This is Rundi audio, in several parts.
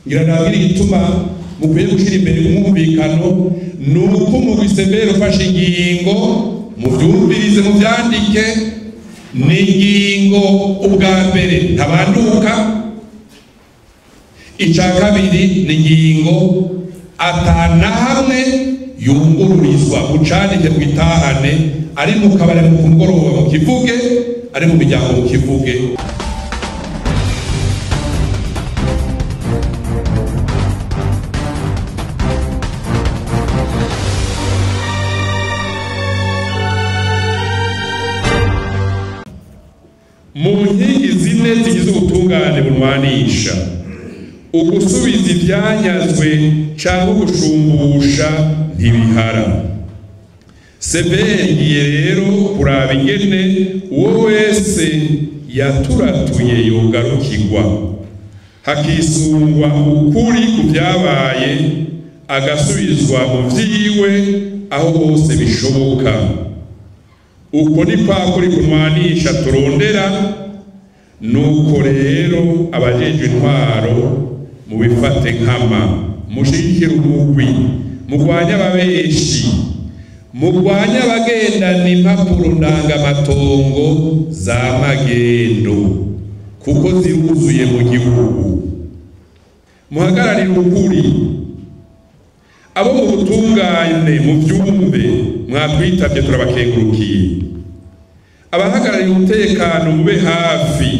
ngira nabwira igituma mukwiye gushira imbere umwumvikano nuko umugwi severe ufashe ingingo muvyumvirize muvyandike ni ingingo ubwa mbere ntabanduka ica kabiri ni ingingo atana hamwe yungururizwa ucandike mwitahane ari mu kabare mu kumugoroba mu kivuge ari mu miryango mu kivuge mu nkingi zine zigize ubutungane bunwanisha ugusubiza ivyanyazwe cyangwa gushumbusha ntibihara severe ngiye rero kuraba ingene uwo wese yaturatuye yogarukirwa hakisungwa ukuri ku byabaye agasubizwa mu vyiwe aho hose bishoboka uko ni kwakuri kunwanisha turondera nuko rero abajejwe intwaro mubifate nkama mushigikire umugwi mugwanya ababeshi mugwanya abagendana impapuro ndangamatongo za magendo kuko ziruzuye mu gihugu muhagararire ukuri abo mu butungane mu byumve mwatwitabye turabakengurukiye abahagararira umutekano mube hafi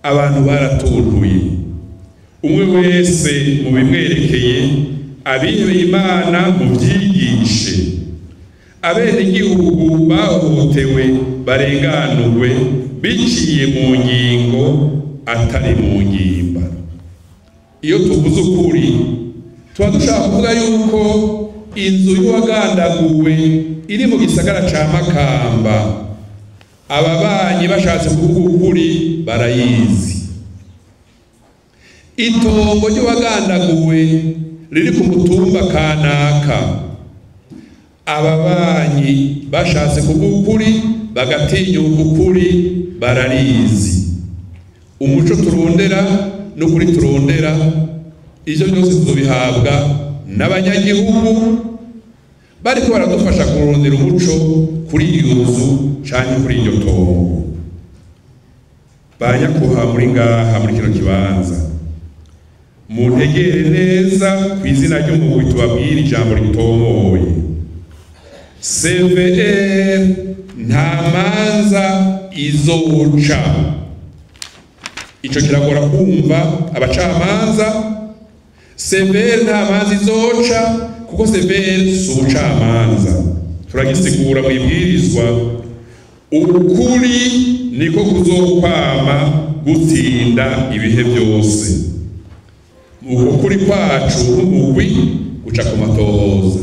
abantu baratuntuye umwe wese mu bimwerekeye abihebeye Imana mu byigishe abene igihugu bahohotewe barenganurwe biciye mu ngingo atari mu ngimba iyo tuvuze ukuri tuba dushaka kuvuga yuko inzu y'uwagandaguwe iri mu gisagara ca Makamba ababanyi bashatse kuvuga ukuri barayizi itongo ry'uwagandaguwe riri ku mutumba kanaka ababanyi bashatse kuvuga ukuri bagatinyuka ukuri bararizi umuco turondera n'ukuri turondera ivyo byose tuzobihabwa n'abanyagihugu bariko baradufasha kurondera umuco kuri iyo nzu canke kuri iryo tongo banyakuha muri ngaha muri kino kibanza muntegere neza ku izina ry'umugwi tubabwira ijambo ritomoye CVR nta manza izoca ico kiragora kumva abacamanza CVR nta manza izoca kuko CVR si ubucamanza turagisigura mu ibwirizwa ukuri niko kuzokwama gutsinda ibihe byose ukuri kwacu nk'umugwi guca ku matohoza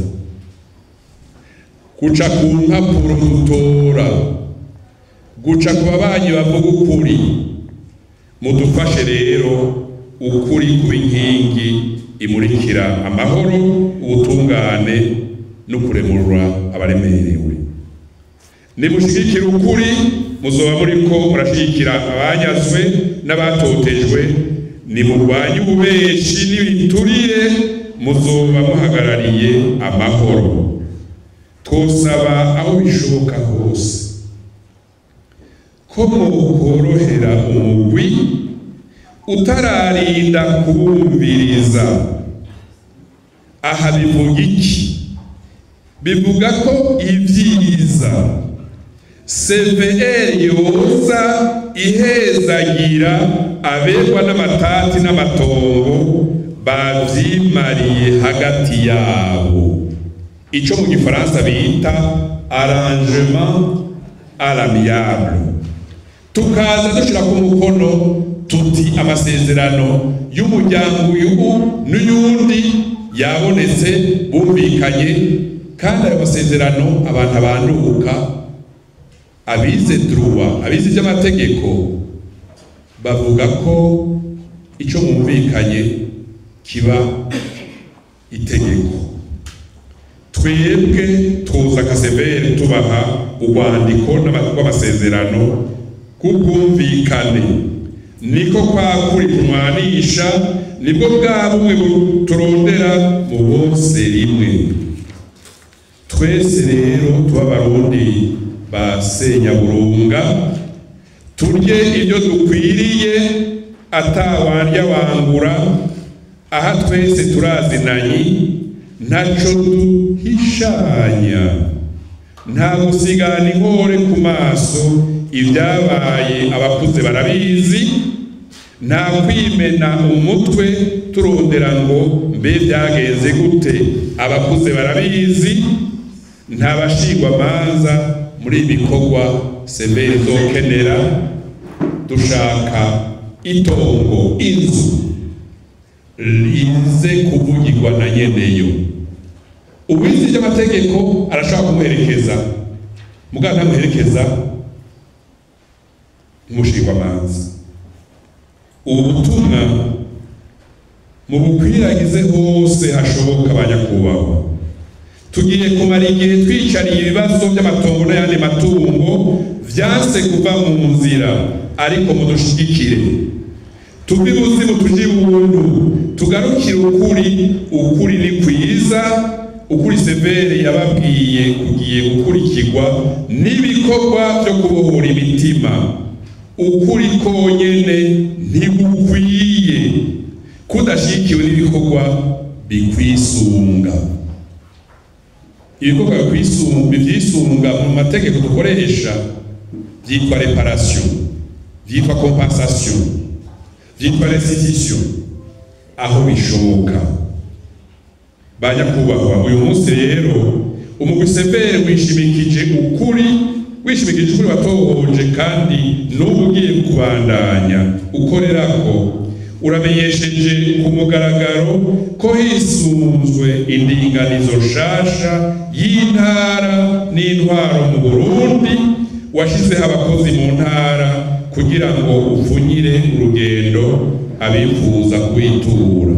guca ku mpapuro dutora guca ku babanyi bavuga ukuri mudufashe rero ukuri kuba inkingi imurikira amahoro ubutungane no kuremurura abaremerewe nimushigikira ukuri muzoba muriko murashigikira abanyazwe n'abatotejwe nimurwanye ububeshi n'ibiturire muzoba muhagarariye amahoro twosaba aho bishoboka hose ko mwokorohera umugwi utararinda kubumviriza aha bivuga iki bivuga ko ivyiza CVR yoza ihezagira aberwa n'amatati n'amatongo bavyimariye hagati yabo ico mu gifaransa bita arrangement à l'amiable tukaza dushira ku mukono tuti amasezerano y'umuryango uyu n'uyundi yabonetse bumvikanye kandi ayo masezerano abantu abanduka abize droit abize by'amategeko bavuga ko ico mwumvikanye kiba itegeko twebwe tuza kasevere tubaha urwandiko n'amasezerano kubwumvikane niko kwakuri kumwanisha, nibwo bwa bumwe turondera mu bose rimwe. Twese rero tubabarundi ba Senyaburunga, turye ibyo dukwiriye atawandya wangura, aha twese turazinanye ntaco duhishanya, nta gusigana inkore ku maso, ibyabaye abakuze barabizi, nta kwimena umutwe turondera ngo mbe byagenze gute, abakuze barabizi, nta bashigwa manza muri ibikorwa severe zokenera. Dushaka itongo, inzu rize kuvugirwa na nyeneyo. Ubizi by'amategeko arashaka kumuherekeza, muganga ntamuherekeza umushingwa manza. Ubu butumwa mu bukwiragize hose hashoboka abanyakubahwa. Tugiye kumara igihe twicariye ibibazo by'amatongo n'ayandi matungo vyanse kuva mu nzira, ariko mudushigikire tuve ibuzimu tuje ibuntu, tugarukire ukuri ni kwiza, ukuri severe yababwiye kugiye gukurikirwa n'ibikorwa byo kubohora imitima. Ukuri konyene ntigukwiye kudashikiwe n'ibikorwa bikwisunga. Ibikorwa bikwisunga mu mategeko dukoresha byitwa reparation, byitwa compensation, byitwa restitution aho bishoboka. Banyakubahwa, uyu munsi rero umugwi severe wishimikije ukuri watohoje, kandi n'ubu ugiye kubandanya ukorerako. Uramenyesheje ku mugaragaro ko hisunzwe indinganizo nshasha y'intara n'intwaro mu Burundi, washizeho abakozi mu ntara kugira ngo upfunyire urugendo abifuza kwitura.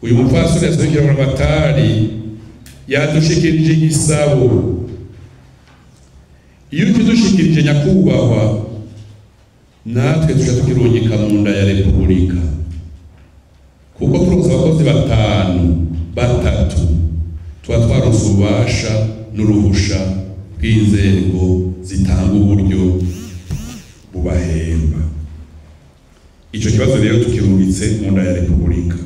Uyu mupfasoni yasohokera mu Matari yadushikirije igisabo. Iyo tudushikirije nyakubahwa, natwe tuja tukirungika mu nda ya Repubulika, kuko turonse abakozi batatu tuba twaronse ububasha n'uruhusha bw'inzego zitanga uburyo bubahemba. Ico kibazo rero tukirungitse mu nda ya Repubulika.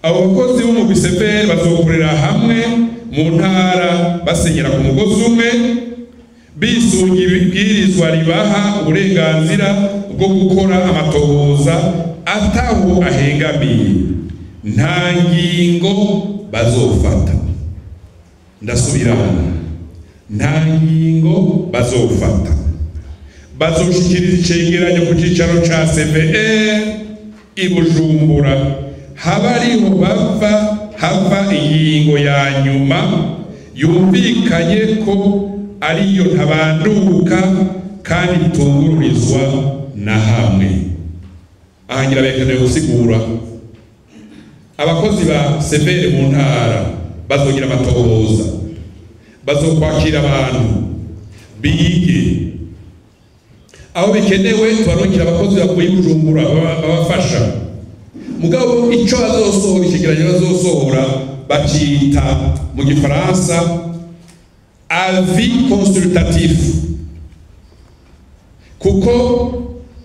Abo bakozi b'umugwi severe bazokorera hamwe mu ntara, basenyera ku mugozi umwe, bisunga ibibwirizwa ribaha uburenganzira bwo gukora amatohoza ataho ahengamiye. Nta ngingo bazofata, ndasubiramo, nta ngingo bazofata. Bazoshikiriza icegeranyo ku cicaro ca CVR i Bujumbura, haba ariho hava ingingo ya nyuma yumvikanye ko ariyo ntabanduka kandi itungururizwa na hamwe. Ahangira bekenewe gusigura abakozi ba severe mu ntara bazogira amatohoza, bazokwakira abantu bige, aho bikenewe tubarungikira abakozi bavuye i Bujumbura babafasha. Mugabo ico bazosohora, ikigeranyo bazosohora bacita mu Gifaransa avis consultatif, kuko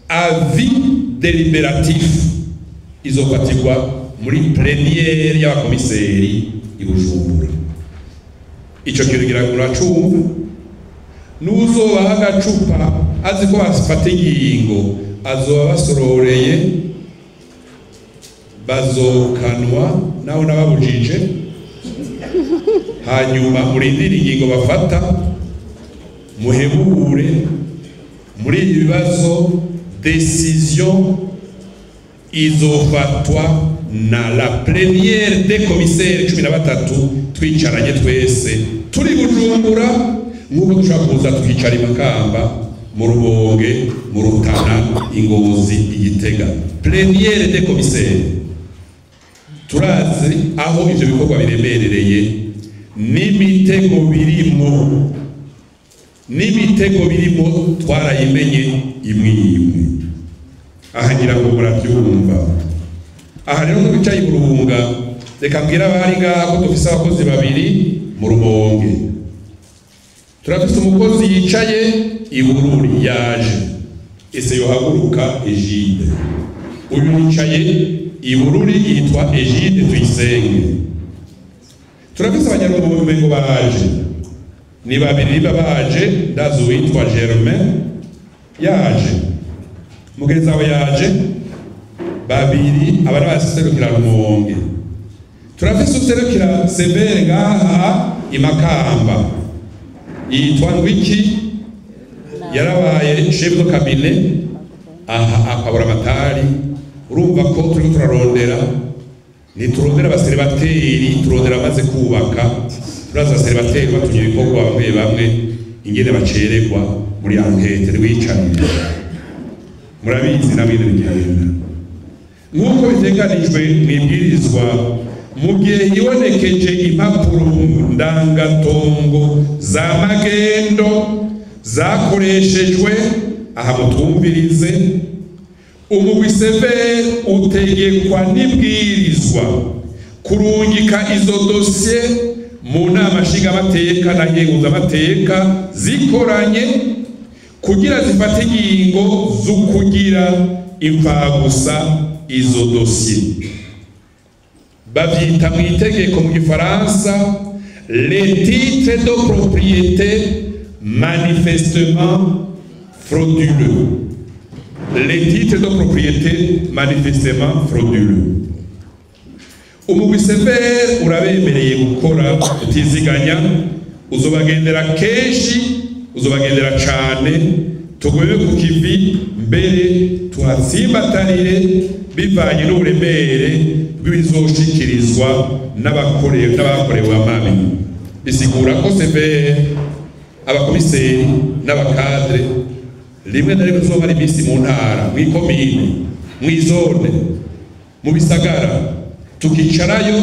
avis deliberatif izofatirwa muri premiere y'abakomiseri i Bujumbura. Ico kirugira uracumva, n'uzobaha agacupa azi ko bafata ingingo azoba basororeye, bazokanwa naho nababujije, hanyuma murindire ingingo bafata, muhebure muri ibibazo. Décision izofatwa na la première des commissaires 13 twicaranye twese turi Bujumbura, nk'uko dushaka kuza tukicara i Makamba, mu Rumonge, mu Rutana, Ingozi, Igitega. Première des commissaires turazi aho ivyo bikorwa biremerereye, n'imitego birimo twarayimenye imwe imwe. aha ngira ngo murabyumva. Aha rero ko bicaye Burunga, reka mbwira abari ngaho ko dufise abakozi babiri mu Rumonge. Turafise umukozi yicaye i Bururi yaje, ese yohaguruka Egide. Uyu yicaye i Bururi yitwa Egide Tuyisenge. Turafise abanyarumonge ngo baje, ni babiri babaje, ndazi uwitwa Germain yaje, mugenzi wawe yaje, babiri abari baserukira Rumonge. Turafise userukira Severe ngaha i Makamba, yitwa Ngwiki, yarabaye chef de cabinet aha akabura matari. Urumva ko turiko turarondera, ntiturondera abaseribateri, turondera amaze kubaka. Turaza abaseribateri batumye ibikorwa bamwe bamwe ingene bacererwa muri ankete rwicanire, murabizi nabindi bigenda nk'uko biteganijwe mwibwirizwa. Mu gihe hibonekeje impapuro ndangatongo za magendo zakoreshejwe, aha mutumvirize, umugwi Severe utegekwa n'ibwirizwa kurungika izo dosiye mu nama nshingamateka na nkenguzamateka zikoranye kugira zifate ingingo zo kugira imfagusa izo dosiye. Bavyita mu itegeko mu Gifaransa les titres de propriété manifestement frauduleux. Les titres de propriété manifestement frauduleux. Umugwi Severe urabemereye gukora utiziganya, uzobagendera kenshi, uzobagendera cane, tugwebe ku kivi mbere tuhatsimbatarire bivanye n'uburemere bw'ibizoshikirizwa n'abakorewe amabi. Bisigura ko Severe, abakomiseri n'abakadre rimwe na rimwe tuzomara iminsi mu ntara, mw'ikomine, mw'izone, mu bisagara, tukicarayo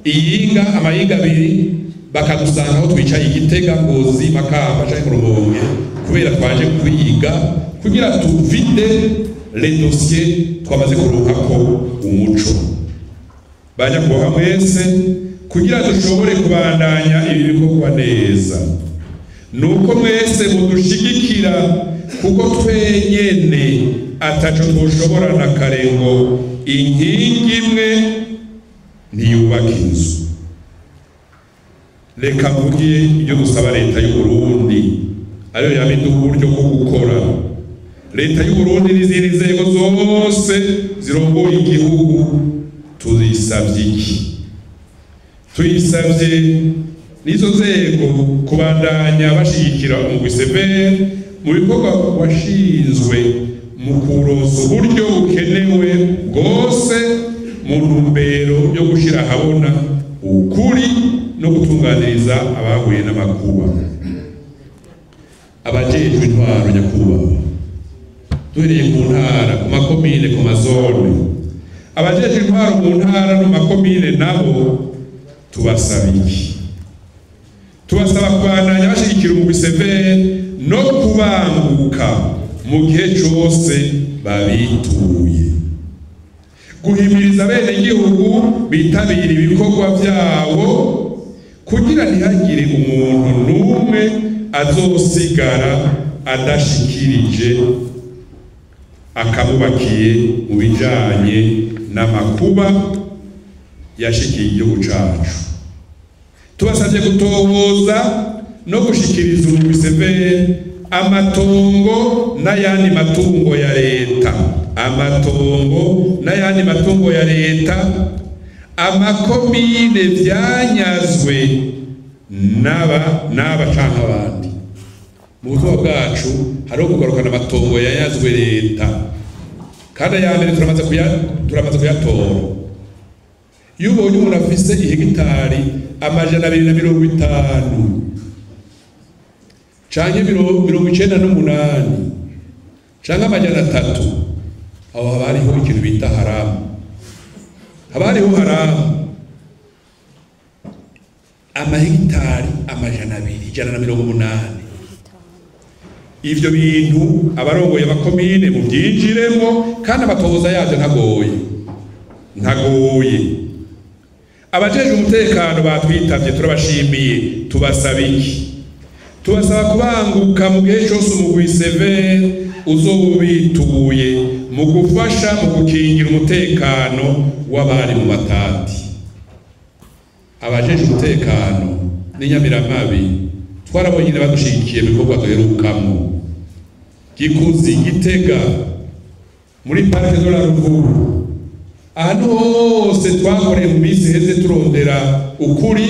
iyinga amayinga abiri, bakadusanga aho twicaye i Gitega, Ngozi, Makamba canke Rumonge, kubera twaje kwiga kugira tuvide les dossiers twamaze kuruhako umuco. Banyakubahwa mwese, kugira dushobore kubandanya ibi bikorwa neza, nuko mwese mudushigikira, kuko twenyene ataco twoshobora na kare ngo inkingi imwe ntiyubaka inzu. Reka mvuge ibyo dusaba leta y'u Burundi, ariyo yabiduha uburyo bwo gukora. Leta y'u Burundi n'izindi nzego zose zirongoye igihugu tuzisavye iki? Tuyisavye n'izo nzego kubandanya bashigikira umugwi Severe mu bikorwa washinzwe mu kuronsa uburyo bukenewe bwose mu ntumbero yo gushira ahabona ukuri no gutunganiriza abahuye n'amakuba. Abajejwe intwaro nyakubahwa, duhereye ku ntara, ku makomine, ku mazone, abajejwe intwaro mu ntara no makomine nabo tubasaba iki? Tubasaba kubandanya bashigikira umugwi Severe no kubanguka mu gihe cose babituye, guhimiriza bene igihugu bitabira ibikorwa vyabo kugira ntihagire umuntu n'umwe azosigara adashikirije akabubakiye mu bijanye n'amakuba yashikiye igihugu cacu. Tubasavye gutohoza no gushikiriza umugwi Severe amatongo n'ayandi matungo ya leta, amatongo n'ayandi matungo ya leta, amakomine vyanyazwe n'aba canke abandi. Mu butumwa bwacu hariho kugarukana amatongo yanyazwe leta, kandi aya mbere turamaze kuyatora. Iyo ubonye umuntu afise ihegitari 250 canke 98 canke 300, aho haba hariho ikintu bita haramu, haba hariho haramu. Amahegitari 280 ivyo bintu abarongoye abakomine mu byinjiremo kandi abatoza yavyo ntagoye abajeje umutekano batwitavye turabashimiye tubasaba iki tubasaba kubanguka mu gihe cyose umugwi severe uzobituye mu gufasha mu gukingira umutekano w'abari mu matati abajeje umutekano n'inyamiramabi twarabonye badushigikiye mu bikorwa duherukamo Gikuzi Gitega muri parike de la Ruguru ahantu hose twakoreye mu minsi heze turondera ukuri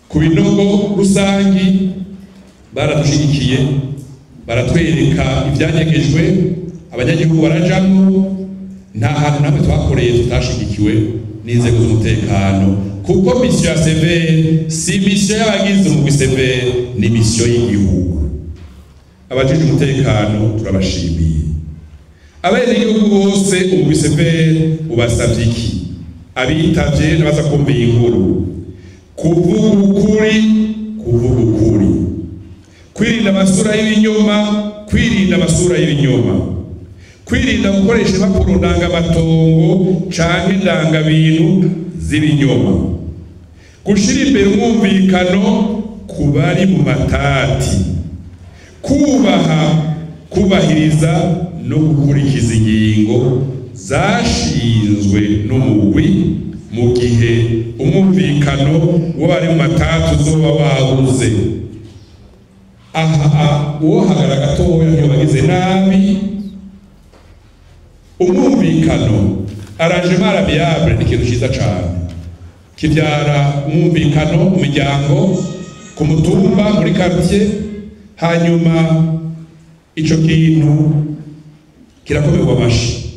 ku binogo rusangi baradushigikiye baratwereka ibyanyegejwe abanyagihugu barajamwo nta hantu namwe twakoreye tutashigikiwe n'inzego z'umutekano kuko misiyo ya severe si misiyo y'abagize umugwi severe ni misiyo y'igihugu abajeje umutekano turabashimiye abenegihugu bose umugwi severe ubasavye iki abitavye n'abaza kumva inkuru kuvuga ukuri kwirinda amasura y'ibinyoma kwirinda gukoresha impapuro ndangamatongo canke ndangabintu z'ibinyoma gushira imbere umwumvikano ku bari mu matati kubahiriza no gukurikiza ingingo zashinzwe n'umugwi mu gihe umwumvikano w'abari mu matati uzoba wabuze uwohagara gatoya iyo bagize nabi umwumvikano arrangement arabiyable ni ikintu ciza cane kibyara umwumvikano mu miryango ku mutumba muri quartier hanyuma ico kintu kirakomerwa amashi